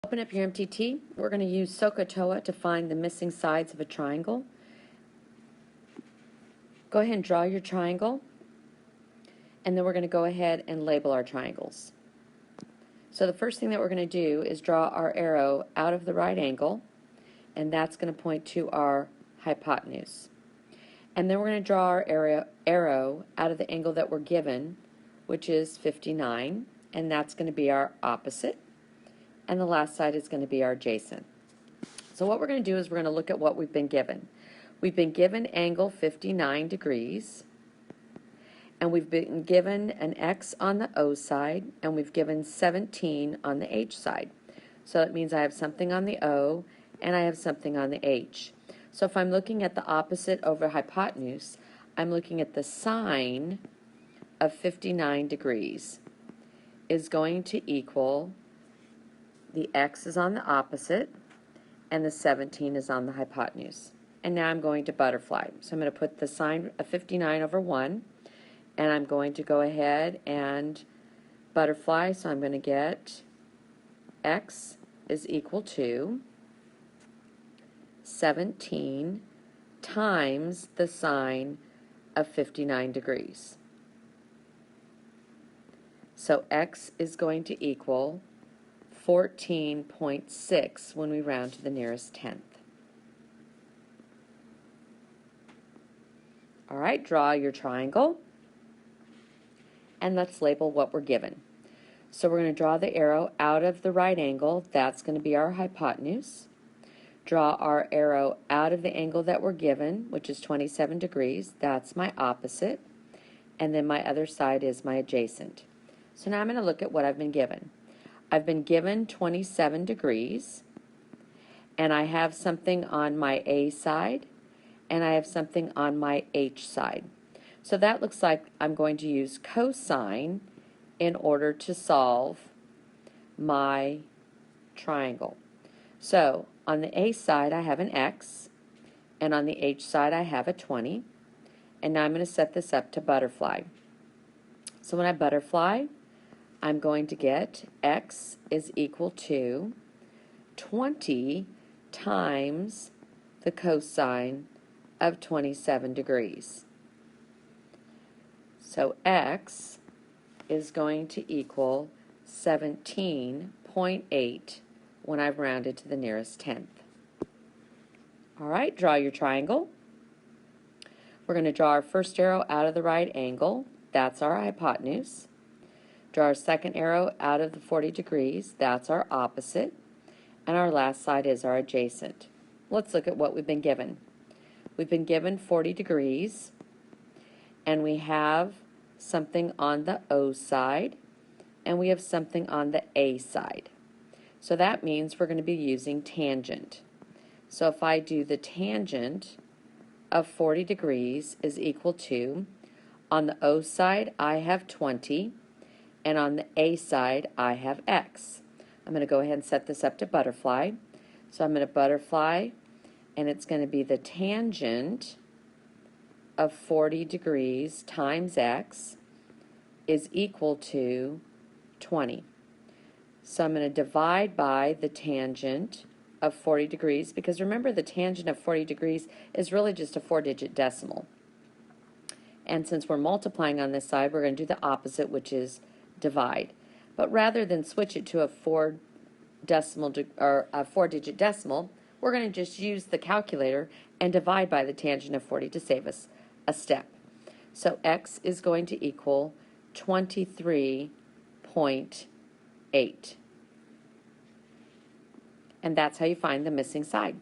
Open up your MTT. We're going to use Sohcahtoa to find the missing sides of a triangle. Go ahead and draw your triangle, and then we're going to go ahead and label our triangles. So the first thing that we're going to do is draw our arrow out of the right angle, and that's going to point to our hypotenuse. And then we're going to draw our arrow out of the angle that we're given, which is 59, and that's going to be our opposite. And the last side is going to be our adjacent. So what we're going to do is we're going to look at what we've been given. We've been given angle 59 degrees, and we've been given an X on the O side, and we've given 17 on the H side. So that means I have something on the O, and I have something on the H. So if I'm looking at the opposite over hypotenuse, I'm looking at the sine of 59 degrees is going to equal the X is on the opposite, and the 17 is on the hypotenuse. And now I'm going to butterfly. So I'm going to put the sine of 59 over 1, and I'm going to go ahead and butterfly. So I'm going to get X is equal to 17 times the sine of 59 degrees. So X is going to equal 14.6 when we round to the nearest tenth. All right, draw your triangle, and let's label what we're given. So we're going to draw the arrow out of the right angle. That's going to be our hypotenuse. Draw our arrow out of the angle that we're given, which is 27 degrees. That's my opposite. And then my other side is my adjacent. So now I'm going to look at what I've been given. I've been given 27 degrees, and I have something on my A side, and I have something on my H side. So that looks like I'm going to use cosine in order to solve my triangle. So on the A side I have an X, and on the H side I have a 20, and now I'm going to set this up to butterfly. So when I butterfly, I'm going to get X is equal to 20 times the cosine of 27 degrees. So X is going to equal 17.8 when I've rounded to the nearest tenth. All right, draw your triangle. We're going to draw our first arrow out of the right angle. That's our hypotenuse. Draw our second arrow out of the 40 degrees. That's our opposite. And our last side is our adjacent. Let's look at what we've been given. We've been given 40 degrees, and we have something on the O side, and we have something on the A side. So that means we're going to be using tangent. So if I do the tangent of 40 degrees is equal to, on the O side I have 20, and on the A side I have X. I'm going to go ahead and set this up to butterfly. So I'm going to butterfly, and it's going to be the tangent of 40 degrees times X is equal to 20. So I'm going to divide by the tangent of 40 degrees, because remember the tangent of 40 degrees is really just a 4-digit decimal. And since we're multiplying on this side, we're going to do the opposite, which is divide. But rather than switch it to a 4-digit decimal, we're going to just use the calculator and divide by the tangent of 40 to save us a step. So X is going to equal 23.8. And that's how you find the missing side.